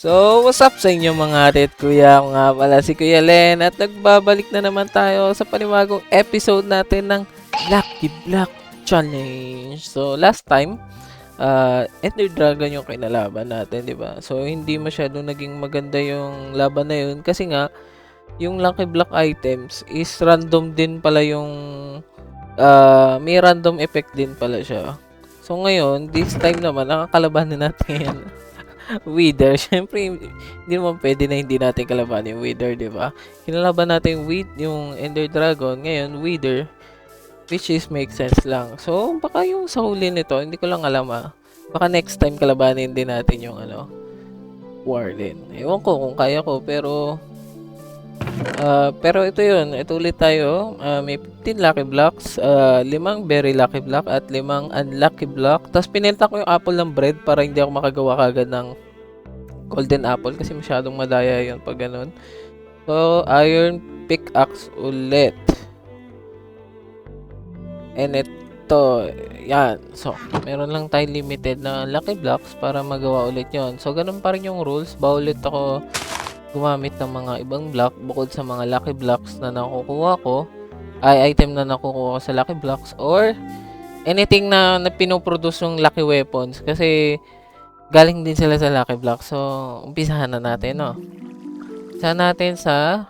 So, what's up sa inyo mga Red Kuya? Ako nga pala si Kuya Len at nagbabalik na naman tayo sa panibagong episode natin ng Lucky Block Challenge. So, last time, Ender Dragon yung kinalaban natin, di ba? So, hindi masyadong naging maganda yung laban na yun kasi nga, yung Lucky Block items is random din pala yung may random effect din pala siya. So, ngayon, this time naman, nakakalabanin natin Wither. Siyempre, hindi naman pwede na hindi natin kalaban yung Wither, di ba? Kinalaban natin yung Ender Dragon, ngayon Wither, which is make sense lang. So, baka yung sa huli nito, hindi ko lang alam baka next time kalabanin din natin yung Warden. Ewan ko kung kaya ko, pero ito yun. Ito ulit tayo. May 15 lucky blocks, 5 very lucky block, at 5 unlucky block. Tapos pinelta ko yung apple ng bread para hindi ako makagawa kagad ng golden apple kasi masyadong madaya yun pag ganun. So, iron pickaxe ulit. And ito, yan. So, meron lang tayo limited na lucky blocks para magawa ulit yon. So, ganun pa rin yung rules. Bawulit ako gumamit ng mga ibang block bukod sa mga lucky blocks na nakukuha ko, item na nakukuha ko sa lucky blocks, or anything na pinoproduce yung lucky weapons kasi galing din sila sa lucky blocks. So, umpisahan na natin, no? Umpisahan natin sa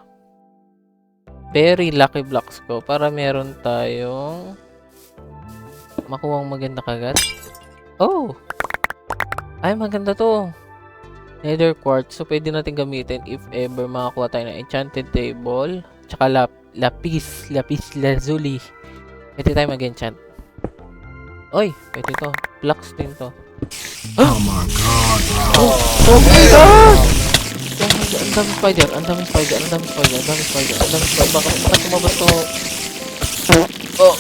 very lucky blocks ko para meron tayong makuhang maganda kagad. Oh! Ay, maganda to. Nether quartz. So, pwede natin gamitin if ever makakuha tayo ng enchanted table. Tsaka lapis lazuli. Pwede tayo mag-enchant. Oy, pwede to. Blocks din to. Oh my god, bro. Oh my god! Ang dami spider. Baka tumabas to. Oh,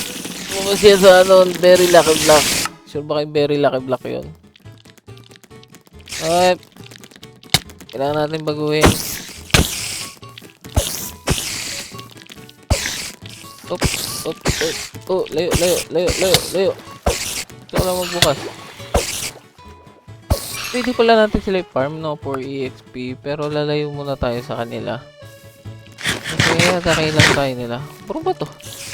tumabas yan sa very lucky block. Sure ba kayo very lucky block yun? Okay. Kailangan natin baguhin. Oh, layo. Ito lang magbukas. Pwede pala natin sila farm, no, for EXP, pero lalayo muna tayo sa kanila. Kasi atake lang tayo nila. Puro ba to?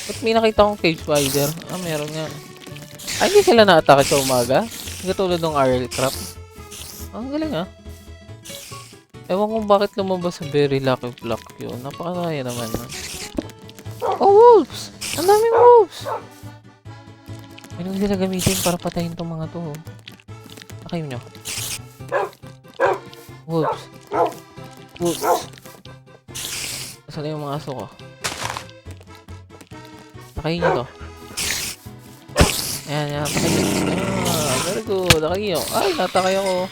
Ba't may nakita akong cage spider? Meron nga. Ay, hindi sila na-atake sa umaga? Katulad ng RL crap. Ang galing Ewan kung bakit lumabas sa very lucky block yun. Napakaraya naman. Oh, wolves! Ang daming wolves! May nang sila gamitin para patayin tong mga to. Pakayin nyo. Wolves. Saan yung mga aso ko? Pakayin nyo to. Ayan. Pakayin nyo. Very good. Pakayin nyo. Ay, natakay ako.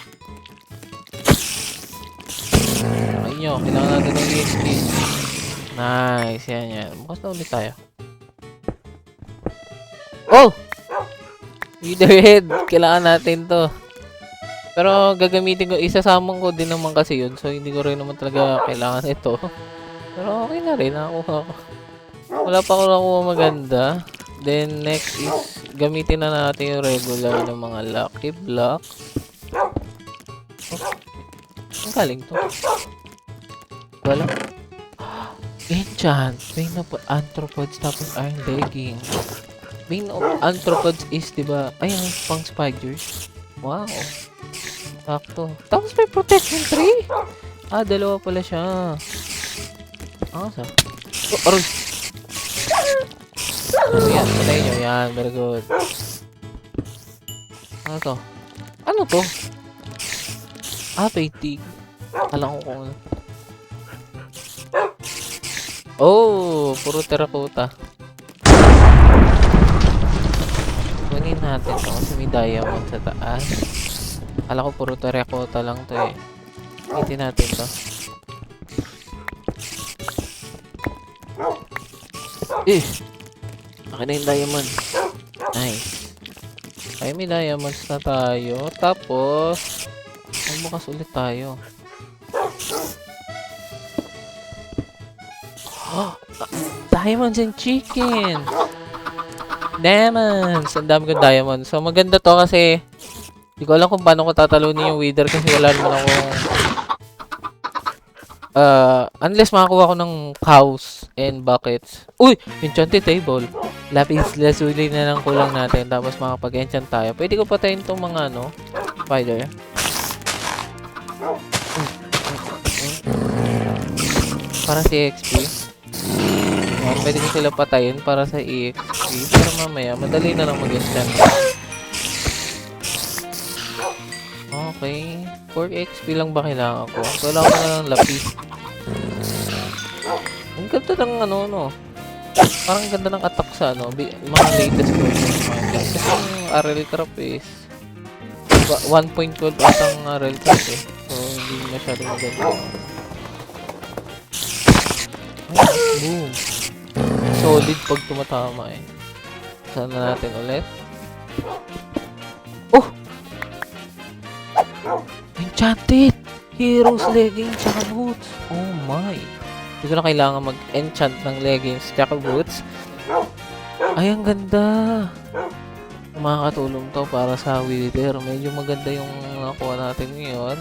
Kailangan natin ng EXP. Nice, yan. Bukas na ulit tayo. Oh! Witherhead. Kailangan natin to. Pero gagamitin ko, isasamang ko din naman kasi yun. So, hindi ko rin naman talaga kailangan ito. Pero okay na rin. Nakakuha ko. Wala pa ako nakuha maganda. Then, next is, gamitin na natin yung regular ng mga lucky blocks. Ang galing to. Wala. Enchant. Vein of Arthropods tapos iron legging. Vein of Arthropods is, diba? Ayan, pang spiders. Wow. Sakto. Tapos may protection tree. Dalawa pala siya. Sa? Oh, aroy. Ayan, patay nyo. Yan, very good. Ano to? Ano to? Fatigue. Alam ko kung ano. Oh, puro terracotta. Kunin natin to kasi may diamond sa taas. Akala ko puro terracotta lang to eh. Kunin natin to. Akin na yung diamond. Nice. Ay, may diamonds na tayo. Tapos, magbukas ulit tayo. Diamonds and chicken. Diamonds. Ang dami kong diamonds. So, maganda to kasi hindi ko alam kung paano ko tatalunin yung Wither kasi wala naman akong Unless makakuha ko ng cows and buckets. Uy! Enchanted table. Lapis lazuli na lang kulang natin. Tapos makapag-enchant tayo. Pwede ko patayin itong mga spider. Para sa EXP. Pwede ko sila patayin para sa EXP. Pero mamaya, madali na lang mag-enchant. Okay. 4 XP lang ba kailangan ko? Kailangan ko na ng lapis. Ang ganda ng parang ganda ng attack sa mga latest version ng Minecraft. Kasi yung RL Craft is 1.12 atang RL Craft eh. So, hindi masyadong maganda. Ay, boom. Solid pag tumatama eh. Sana natin ulit. Oh! Enchanted! Heroes leggings tsaka boots. Oh my. Hindi ko na kailangan mag-enchant ng leggings tsaka boots. Ay, ang ganda. Makakatulong to para sa wither. Medyo maganda yung nakuha natin ngayon.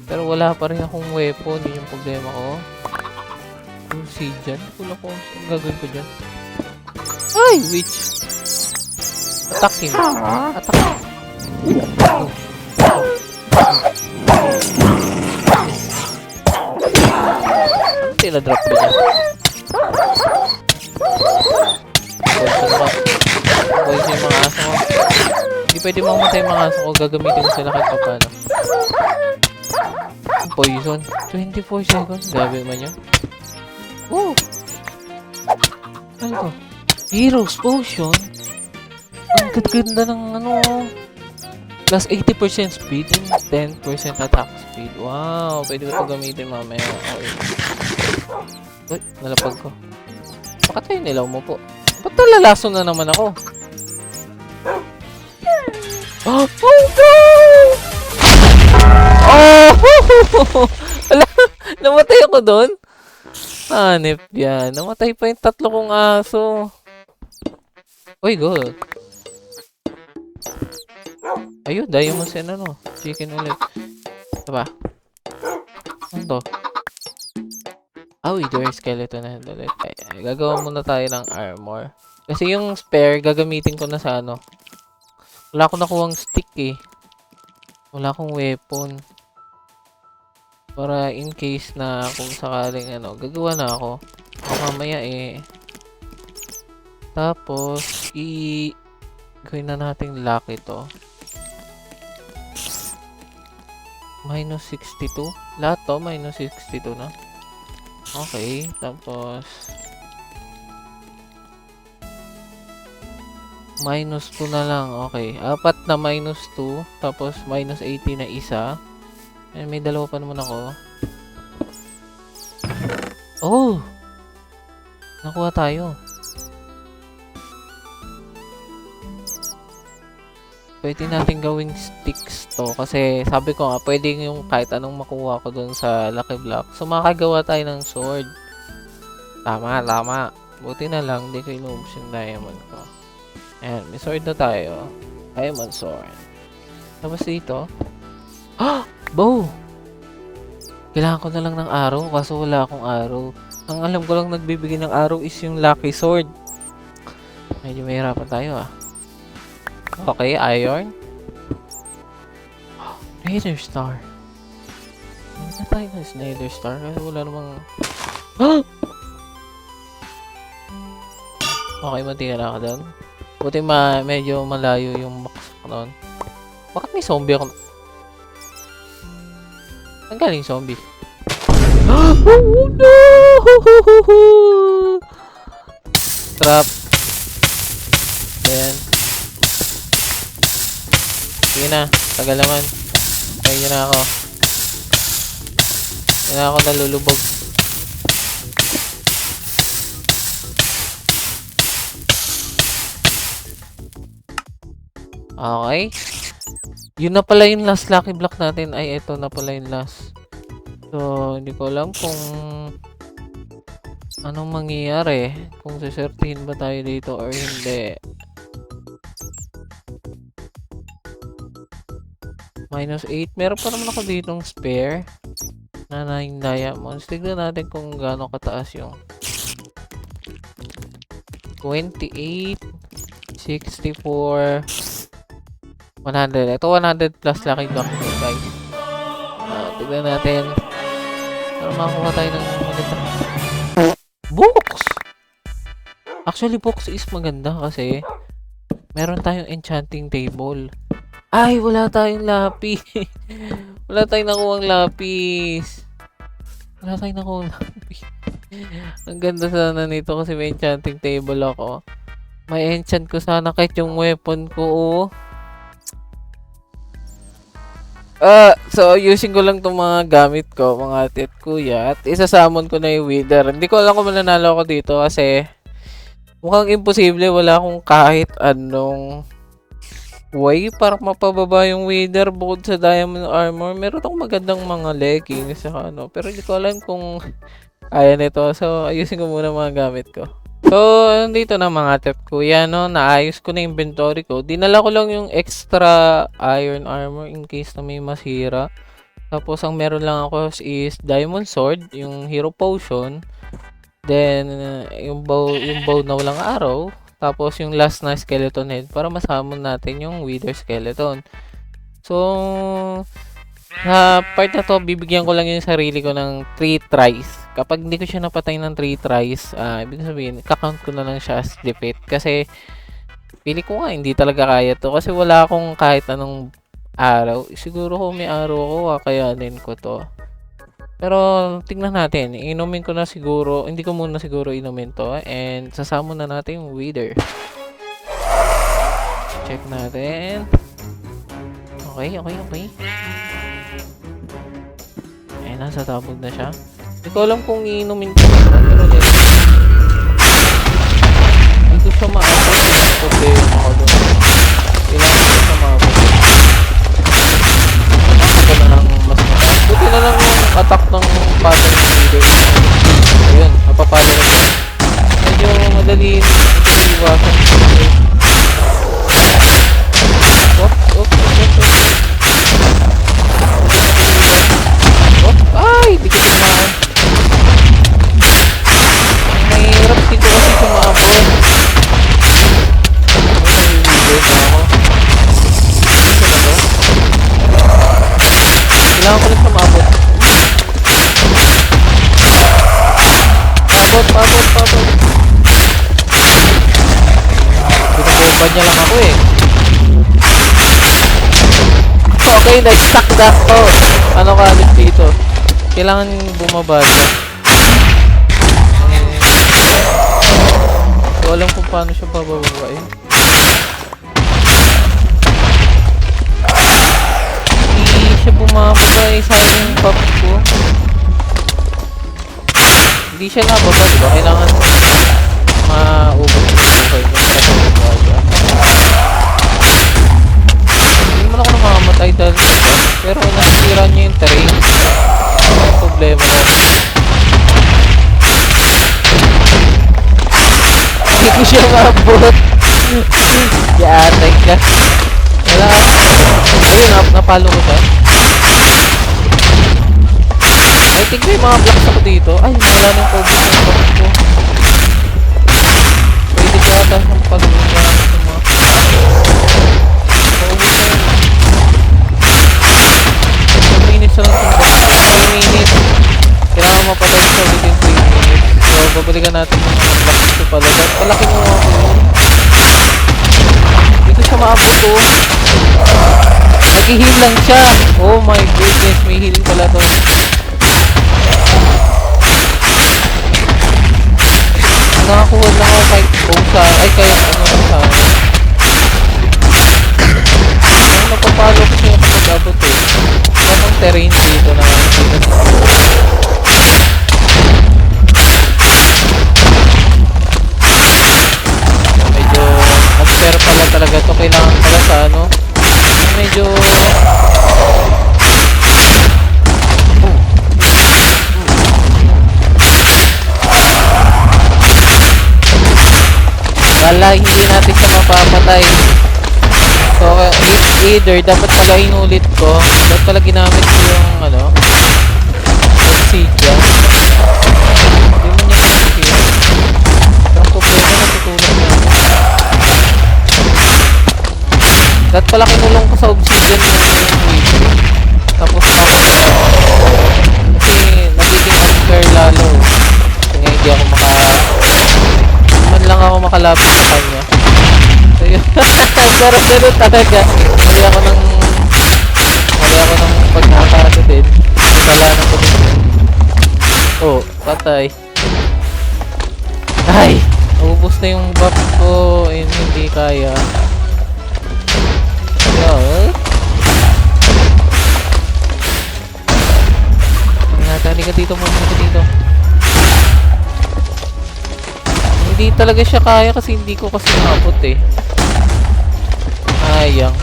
Pero wala pa rin akong weapon. Yun yung problema ko. Obsidian. Wala ko. Ang gagawin ko dyan. Ay! Witch! Attack him. Attack him. Ano tinadrop ba niya? Boys yung mga aso ko. Hindi pwede mamatay yung mga aso ko. Gagamitin ko sila kahit pa paano. Poison. 24 seconds. Grabe naman yun. Oh! Ano to? Heroes Potion? Ang ganda ng plus 80% speed and 10% attack speed. Wow! Pwede ko ito gamitin mamaya. Okay. Uy, nalapag ko. Bakit tayo nilaw mo po? Ba't nalalason na naman ako? Oh! Oh no! Oh! Ala, namatay ako doon? Hanip yan. Namatay pa yung 3 kong aso. Uy, gold. Ayun, diamonds and chicken ulit. Ito ba? Ano to? Ah, wither skeleton na ulit. Ay, gagawa muna tayo ng armor. Kasi yung spare, gagamitin ko na sa wala akong nakuhang stick eh. Wala akong weapon. Para in case na kung sakaling gagawa na ako. Mamaya eh. Tapos, gawin na nating lock ito. Minus 62. Lahat to, minus 62 na. Okay, tapos minus 2 na lang. Okay, 4 na minus 2. Tapos minus 80 na isa. Eh, may dalawa pa naman ako. Oh! Nakuha tayo. Pwede natin gawing sticks to. Kasi sabi ko nga, pwede yung kahit anong makuha ko dun sa Lucky Block. So, makagawa tayo ng sword. Tama, tama. Buti na lang, hindi ko inubos yung diamond ko. Ayan, may sword na tayo. Diamond sword. Tapos dito. Ah! Bow! Kailangan ko na lang ng arrow kaso wala akong arrow. Ang alam ko lang nagbibigay ng arrow is yung lucky sword. Medyo mahirapan tayo ah. Okay, iron. Nether star. Hindi na tayo ng nether star kasi wala namang... Okay, mantika na ako doon. Buti medyo malayo yung box ko doon. Bakit may zombie ako? Ang galing zombie. Oh no! Trap. Ayan. Sige na, tagal naman. Kaya na ako. Kaya na ako nalulubog. Okay. Yun na pala yung last lucky block natin. Ay, ito na pala yung last. So, hindi ko alam kung anong mangyayari. Kung sisertihin ba tayo dito or hindi. Minus 8. Meron pa naman ako ditong spare. na 9 diamonds. Tignan natin kung gaano kataas yung 28, 64, 100. Ito 100 plus lucky block nito, guys. Tignan natin. Para makakuha tayo ng maganda. Books! Actually, books is maganda kasi meron tayong enchanting table. Ay, wala tayong lapis. Wala tayong nakuhang lapis. Wala tayong nakuhang lapis. Ang ganda sana nito kasi may enchanting table ako. May enchant ko sana kahit yung weapon ko, oh. So, using ko lang itong mga gamit ko, mga tit kuya, at isasamon ko na yung wither. Hindi ko alam kung mananalo ako dito kasi mukhang imposible, wala akong kahit anong way para mapababa yung wither bukod sa diamond armor. Meron akong magandang mga leggings sa ano, pero hindi ko alam kung kaya nito. So, ayusin ko muna mga gamit ko. So, nandito na mga tit kuya, no? Naayos ko na yung inventory ko. Dinala ko lang yung extra iron armor in case na may masira. Tapos, ang meron lang ako is diamond sword, yung hero potion. Then, yung bow na walang araw. Tapos, yung last na skeleton head para masamon natin yung wither skeleton. So, sa part na to, bibigyan ko lang yung sarili ko ng 3 tries. Kapag hindi ko siya napatay ng 3 tries, ibig sabihin, kakount ko na lang siya as defeat. Kasi, pili ko nga, hindi talaga kaya to. Kasi wala akong kahit anong araw. Siguro kung may araw ako, kakayanin ko to. Pero, tingnan natin. Inumin ko na siguro, hindi ko muna siguro inumin to. And, sasamo na natin yung wither. Check natin. Okay. Ayan, nasa tabog na siya. Hindi ko alam kung iinumin ko na, pero hindi ko siya maabot. Yung problema ko doon. Kailangan ko siya maabot. Ako na lang mas mataas. Buti na lang yung attack ng pattern ng leader. Ayun, napapalo ko siya. Medyo madali iwasan. Ay! Dikit naman. Mahirap dito kasi sumabot. Kailangan ko lang sumabot. Pabot. Binabomba niya lang ako eh. Okay, nag-stuck na ako. Ano ka alis dito? Kailangan bumaba siya. So, alam kung paano siya bababain. Hindi siya bumababa eh. Sayang yung pop ko. Hindi siya nababa, diba? Kailangan maubos yung buhay ko para bumaba siya. Hindi naman ako namamatay dahil diba? Pero nasisira niya yung terrain. May problema na. Hindi ko siya maabot. Yaatay ka. Wala. Ayun, napalo ko siya. I think may mga blocks ako dito. Ay, wala nang focus yung block ko. Pwede ka ata ng pag-uwi na lang sa mga... Paubos na yun. 2 minutes na lang sa block. 3 minutes. Kailangan mapatay siya within 3 minutes. So, babalikan natin yung mga blocks ko pala. Palaki mo ako yun. Hindi ko siya maabot ko. Nag-heal lang siya. Oh my goodness, may healing pala to. Nakakuha lang ako kahit sa... Ay, kahit ano lang sa akin. Ay, napapalo ko siya kapag abot eh. Kapag terrain dito na medyo unfair pala talaga to. Kailangan pala sa ano. Medyo... Wala, hindi natin siya mapapatay. So, either dapat pala inulit ko. Dapat pala ginamit ko yung ano. Dapat pala kinulong ko sa obsidian yung wave. Tapos ako, kasi nagiging unfair lalo. Kasi nga hindi ako man lang ako makalapit sa kanya. So yun, pero ganun talaga. Mali ako ng pagkakaano din. Kasalanan ko din. Oh, patay. Ay! Naubos na yung buff ko and hindi kaya. Well, halika dito muna, halika dito. Hindi talaga siya kaya kasi hindi ko kasi mabot eh. Ayang.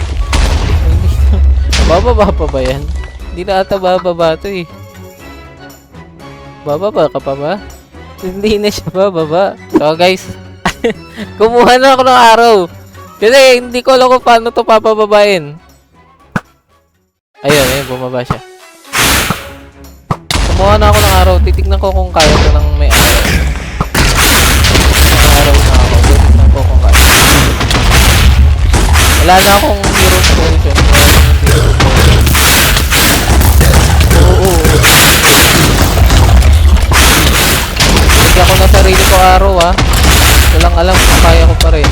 Bababa pa ba yan? Hindi na ata bababa to eh. Bababa ka pa ba? Hindi na siya bababa. So guys, kumuha na ako ng araw. Kasi hindi ko alam kung paano to papababain. Ayun, bumaba siya. Kumuha na ako ng araw. Titignan ko kung kaya ko ng may araw. May araw na ako. Titignan ko kung kaya. Wala na akong hero potion. Oo. Bigyan ko na sarili ko araw ah. Walang alam kung kaya ko pa rin.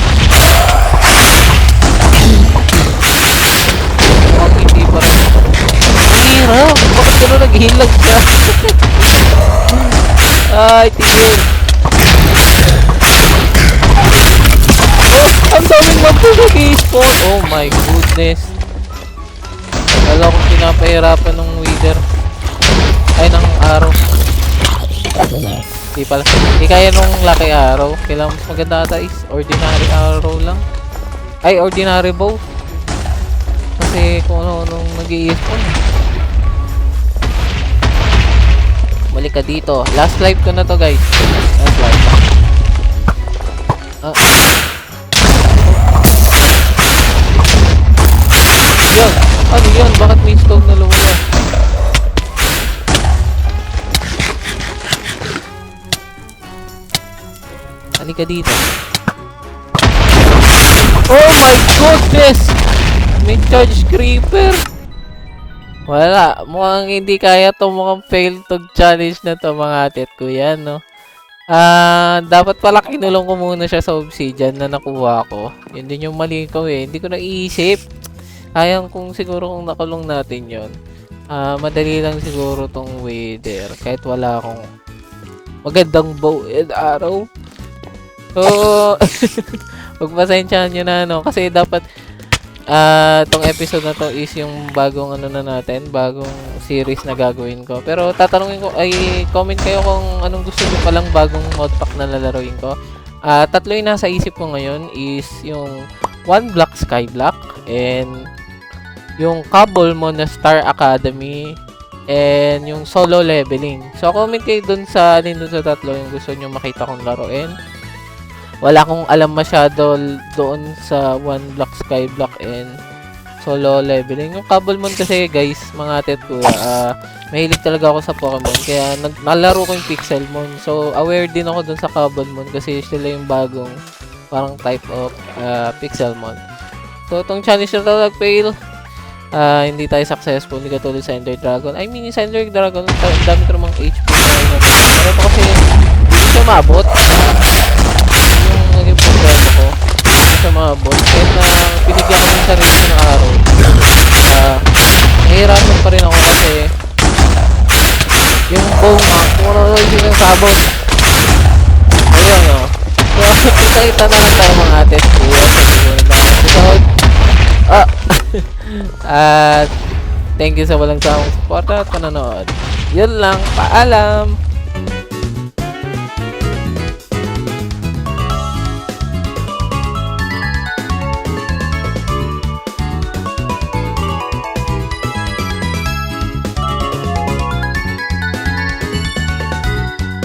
Mukhang hindi pa rin. Ang hirap! Bakit gano'n naghilag siya? Ay, tigil! Oh! Ang daming mabto nag-i-spawn! Oh my goodness! Wala akong pinapahirapan ng wither. Ay, ng araw. Di pala. Di kaya nung lucky arrow. Kailangan mas maganda ata is ordinary arrow lang. Ay, ordinary bow. Kasi kung ano-anong nag-i-spawn. Balik ka dito. Last life ko na to guys. Last life. Yun. Ano yun? Bakit may stone na lumabas? Halika dito. Oh my goodness! May charge creeper! Wala. Mukhang hindi kaya to. Mukhang fail to challenge na to mga ate at kuya, no? Dapat pala kinulong ko muna siya sa obsidian na nakuha ko. Yun din yung mali ko eh. Hindi ko naisip. Sayang kung siguro kung nakulong natin yun. Madali lang siguro tong wither. Kahit wala akong magandang bow and arrow. So, magpasensyahan nyo na, no? Kasi dapat, tong episode na to is yung bagong ano na natin, bagong series na gagawin ko. Pero tatanungin ko, ay comment kayo kung anong gusto nyo palang bagong modpack na lalaroin ko. Tatlo yung nasa isip ko ngayon is yung 1 block skyblock and yung Cobble mo na Star Academy and yung solo leveling. So, comment kayo dun sa tatlo yung gusto nyo makita kong laruin. Wala akong alam masyado doon sa 1 block skyblock and solo leveling. Yung Cobblemon kasi guys, mga ate at kuya, mahilig talaga ako sa Pokemon. Kaya nalaro ko yung Pixelmon. So aware din ako dun sa Cobblemon kasi sila yung bagong parang type of Pixelmon. So itong challenge na ito nag-fail. Hindi tayo successful. Hindi katulad sa Ender Dragon. I mean, sa Ender Dragon, ang dami ko namang HP na. Pero ito kasi hindi siya maabot. Naging problema ko sa mga boss kahit na pinigyan ko ng sarili ko ng araw nahihirapan pa rin ako kasi yung bow nga kung ano yung sinasabot ayun o so kita na lang tayo mga ate kuya sa tuloy na episode at thank you sa walang samang support at panonood yun lang, paalam.